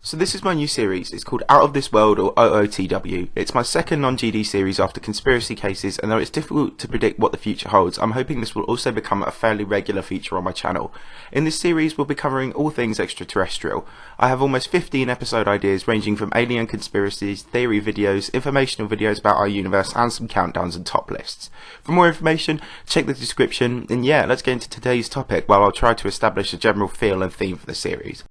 So this is my new series. It's called Out of This World, or OOTW. It's my second non-GD series after conspiracy cases, and though it's difficult to predict what the future holds, I'm hoping this will also become a fairly regular feature on my channel. In this series, we'll be covering all things extraterrestrial. I have almost 15 episode ideas ranging from alien conspiracies, theory videos, informational videos about our universe, and some countdowns and top lists. For more information, check the description, and yeah, let's get into today's topic while I'll try to establish a general feel and theme for the series.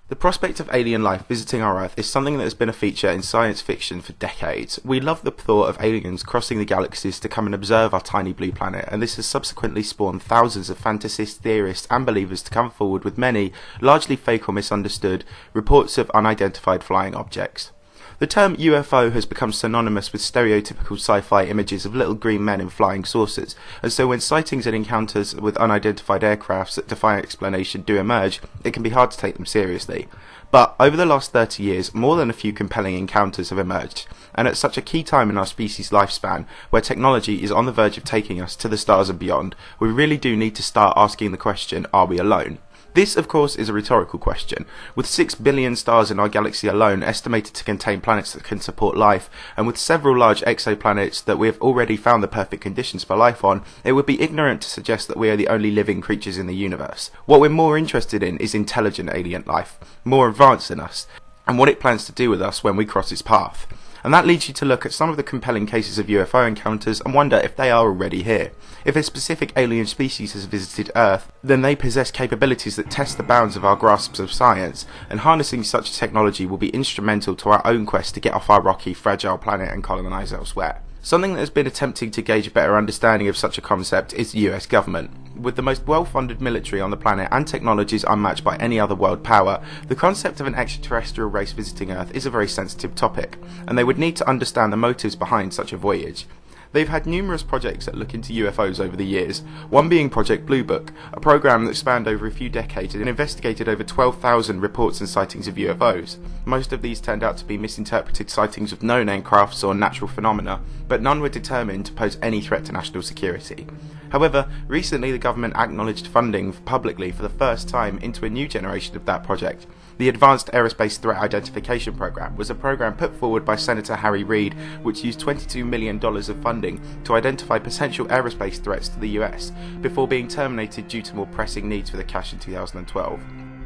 The prospect of alien life visiting our Earth is something that has been a feature in science fiction for decades. We love the thought of aliens crossing the galaxies to come and observe our tiny blue planet, and this has subsequently spawned thousands of fantasists, theorists and believers to come forward with many, largely fake or misunderstood, reports of unidentified flying objects. The term UFO has become synonymous with stereotypical sci-fi images of little green men in flying saucers, and so when sightings and encounters with unidentified aircrafts that defy explanation do emerge, it can be hard to take them seriously. But over the last 30 years, more than a few compelling encounters have emerged, and at such a key time in our species' lifespan, where technology is on the verge of taking us to the stars and beyond, we really do need to start asking the question, are we alone? This, of course, is a rhetorical question. With 6 billion stars in our galaxy alone estimated to contain planets that can support life, and with several large exoplanets that we have already found the perfect conditions for life on, it would be ignorant to suggest that we are the only living creatures in the universe. What we're more interested in is intelligent alien life, more advanced than us, and what it plans to do with us when we cross its path. And that leads you to look at some of the compelling cases of UFO encounters and wonder if they are already here. If a specific alien species has visited Earth, then they possess capabilities that test the bounds of our grasps of science, and harnessing such technology will be instrumental to our own quest to get off our rocky, fragile planet and colonize elsewhere. Something that has been attempting to gauge a better understanding of such a concept is the US government. With the most well-funded military on the planet and technologies unmatched by any other world power, the concept of an extraterrestrial race visiting Earth is a very sensitive topic, and they would need to understand the motives behind such a voyage. They've had numerous projects that look into UFOs over the years, one being Project Blue Book, a program that spanned over a few decades and investigated over 12,000 reports and sightings of UFOs. Most of these turned out to be misinterpreted sightings of known aircrafts or natural phenomena, but none were determined to pose any threat to national security. However, recently the government acknowledged funding publicly for the first time into a new generation of that project. The Advanced Aerospace Threat Identification Program was a program put forward by Senator Harry Reid, which used $22 million of funding to identify potential aerospace threats to the US, before being terminated due to more pressing needs for the cash in 2012.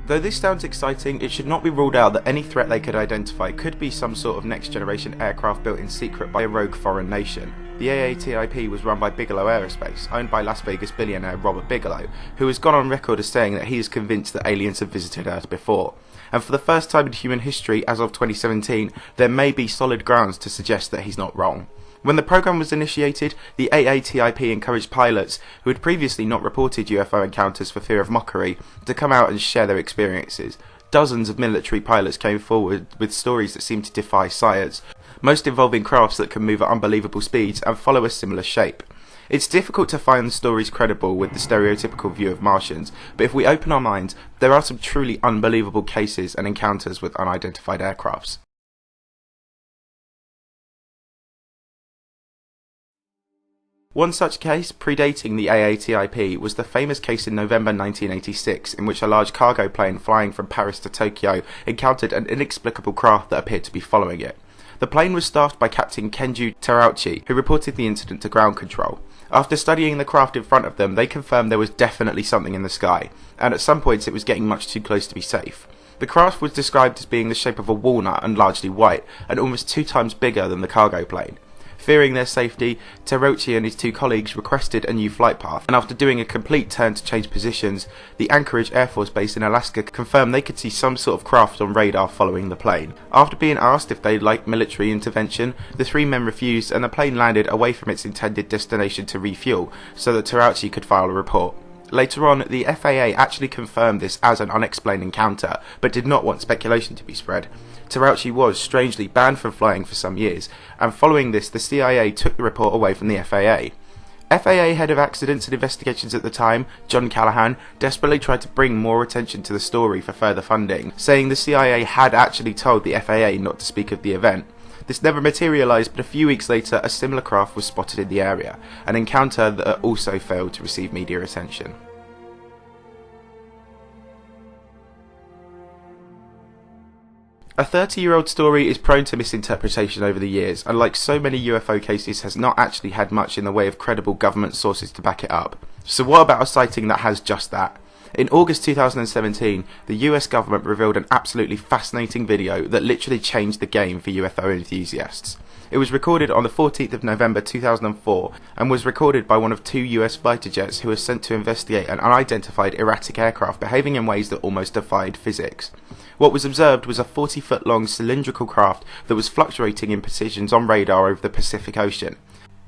Though this sounds exciting, it should not be ruled out that any threat they could identify could be some sort of next-generation aircraft built in secret by a rogue foreign nation. The AATIP was run by Bigelow Aerospace, owned by Las Vegas billionaire Robert Bigelow, who has gone on record as saying that he is convinced that aliens have visited Earth before. And for the first time in human history, as of 2017, there may be solid grounds to suggest that he's not wrong. When the program was initiated, the AATIP encouraged pilots, who had previously not reported UFO encounters for fear of mockery, to come out and share their experiences. Dozens of military pilots came forward with stories that seemed to defy science, most involving crafts that can move at unbelievable speeds and follow a similar shape. It's difficult to find the stories credible with the stereotypical view of Martians, but if we open our minds, there are some truly unbelievable cases and encounters with unidentified aircrafts. One such case, predating the AATIP, was the famous case in November 1986, in which a large cargo plane flying from Paris to Tokyo encountered an inexplicable craft that appeared to be following it. The plane was staffed by Captain Kenju Terauchi, who reported the incident to ground control. After studying the craft in front of them, they confirmed there was definitely something in the sky, and at some points it was getting much too close to be safe. The craft was described as being the shape of a walnut and largely white, and almost 2 times bigger than the cargo plane. Fearing their safety, Terauchi and his 2 colleagues requested a new flight path, and after doing a complete turn to change positions, the Anchorage Air Force Base in Alaska confirmed they could see some sort of craft on radar following the plane. After being asked if they'd like military intervention, the 3 men refused, and the plane landed away from its intended destination to refuel, so that Terauchi could file a report. Later on, the FAA actually confirmed this as an unexplained encounter, but did not want speculation to be spread. Terauchi was, strangely, banned from flying for some years, and following this the CIA took the report away from the FAA. FAA Head of Accidents and Investigations at the time, John Callahan, desperately tried to bring more attention to the story for further funding, saying the CIA had actually told the FAA not to speak of the event. This never materialised, but a few weeks later a similar craft was spotted in the area, an encounter that also failed to receive media attention. A 30-year-old story is prone to misinterpretation over the years, and like so many UFO cases has not actually had much in the way of credible government sources to back it up. So what about a sighting that has just that? In August 2017, the US government revealed an absolutely fascinating video that literally changed the game for UFO enthusiasts. It was recorded on the 14th of November 2004 and was recorded by one of 2 US fighter jets who was sent to investigate an unidentified erratic aircraft behaving in ways that almost defied physics. What was observed was a 40-foot long cylindrical craft that was fluctuating in positions on radar over the Pacific Ocean.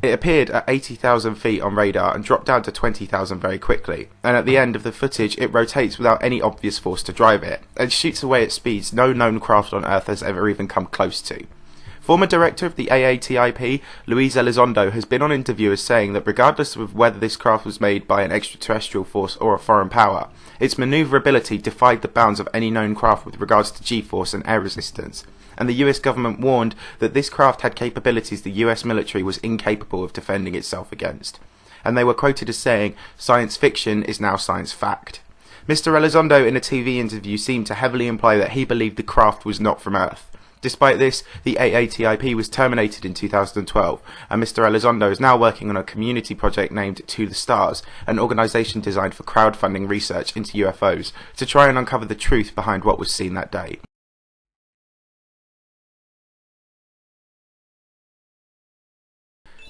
It appeared at 80,000 feet on radar and dropped down to 20,000 very quickly, and at the end of the footage it rotates without any obvious force to drive it, and shoots away at speeds no known craft on Earth has ever even come close to. Former director of the AATIP, Luis Elizondo, has been on interview as saying that regardless of whether this craft was made by an extraterrestrial force or a foreign power, its manoeuvrability defied the bounds of any known craft with regards to G-force and air resistance, and the US government warned that this craft had capabilities the US military was incapable of defending itself against. And they were quoted as saying, "Science fiction is now science fact." Mr. Elizondo in a TV interview seemed to heavily imply that he believed the craft was not from Earth. Despite this, the AATIP was terminated in 2012, and Mr. Elizondo is now working on a community project named To the Stars, an organisation designed for crowdfunding research into UFOs, to try and uncover the truth behind what was seen that day.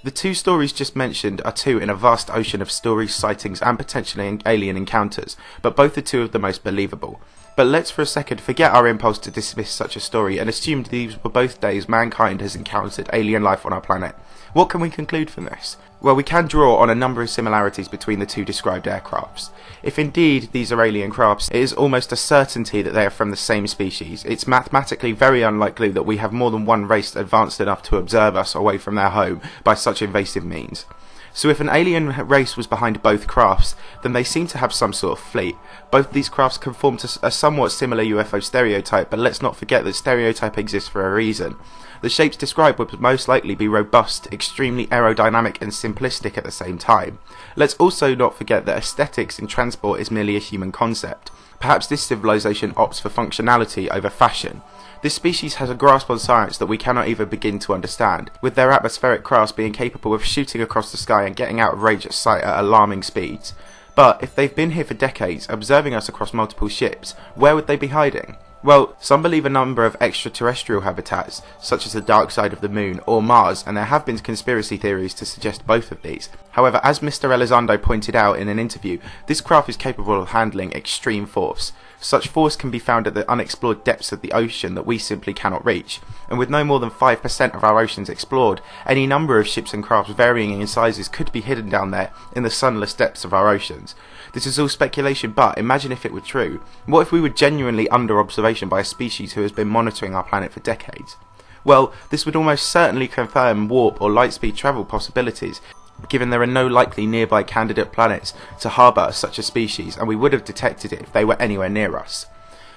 The 2 stories just mentioned are 2 in a vast ocean of stories, sightings and potentially alien encounters, but both are 2 of the most believable. But let's for a second forget our impulse to dismiss such a story and assume these were both days mankind has encountered alien life on our planet. What can we conclude from this? Well, we can draw on a number of similarities between the 2 described aircrafts. If indeed these are alien crafts, it is almost a certainty that they are from the same species. It's mathematically very unlikely that we have more than one race advanced enough to observe us away from their home by such invasive means. So if an alien race was behind both crafts, then they seem to have some sort of fleet. Both these crafts conform to a somewhat similar UFO stereotype, but let's not forget that stereotype exists for a reason. The shapes described would most likely be robust, extremely aerodynamic and simplistic at the same time. Let's also not forget that aesthetics in transport is merely a human concept. Perhaps this civilization opts for functionality over fashion. This species has a grasp on science that we cannot even begin to understand, with their atmospheric crafts being capable of shooting across the sky and getting out of range at sight at alarming speeds. But if they've been here for decades, observing us across multiple ships, where would they be hiding? Well, some believe a number of extraterrestrial habitats, such as the dark side of the moon or Mars, and there have been conspiracy theories to suggest both of these. However, as Mr. Elizondo pointed out in an interview, this craft is capable of handling extreme force. Such force can be found at the unexplored depths of the ocean that we simply cannot reach, and with no more than 5% of our oceans explored, any number of ships and crafts varying in sizes could be hidden down there in the sunless depths of our oceans. This is all speculation, but imagine if it were true. What if we were genuinely under observation by a species who has been monitoring our planet for decades? Well, this would almost certainly confirm warp or lightspeed travel possibilities, given there are no likely nearby candidate planets to harbour such a species, and we would have detected it if they were anywhere near us.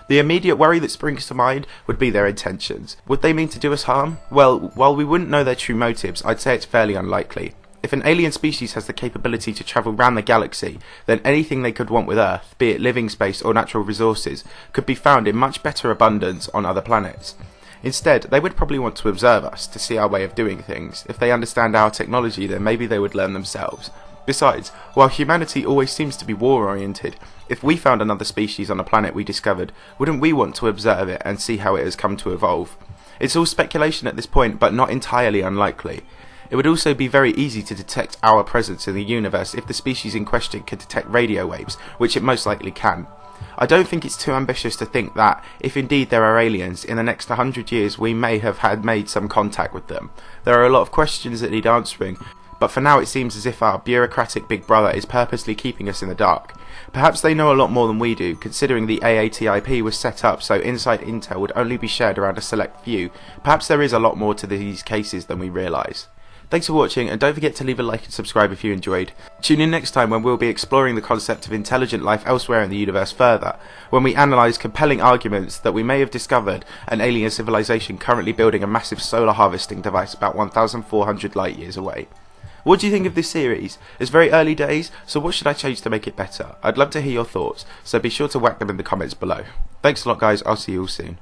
The immediate worry that springs to mind would be their intentions. Would they mean to do us harm? Well, while we wouldn't know their true motives, I'd say it's fairly unlikely. If an alien species has the capability to travel round the galaxy, then anything they could want with Earth, be it living space or natural resources, could be found in much better abundance on other planets. Instead, they would probably want to observe us, to see our way of doing things. If they understand our technology, then maybe they would learn themselves. Besides, while humanity always seems to be war-oriented, if we found another species on a planet we discovered, wouldn't we want to observe it and see how it has come to evolve? It's all speculation at this point, but not entirely unlikely. It would also be very easy to detect our presence in the universe if the species in question could detect radio waves, which it most likely can. I don't think it's too ambitious to think that, if indeed there are aliens, in the next 100 years we may have made some contact with them. There are a lot of questions that need answering, but for now it seems as if our bureaucratic big brother is purposely keeping us in the dark. Perhaps they know a lot more than we do, considering the AATIP was set up so inside intel would only be shared around a select few. Perhaps there is a lot more to these cases than we realise. Thanks for watching, and don't forget to leave a like and subscribe if you enjoyed. Tune in next time when we'll be exploring the concept of intelligent life elsewhere in the universe further, when we analyse compelling arguments that we may have discovered an alien civilization currently building a massive solar harvesting device about 1,400 light years away. What do you think of this series? It's very early days, so what should I change to make it better? I'd love to hear your thoughts, so be sure to whack them in the comments below. Thanks a lot guys, I'll see you all soon.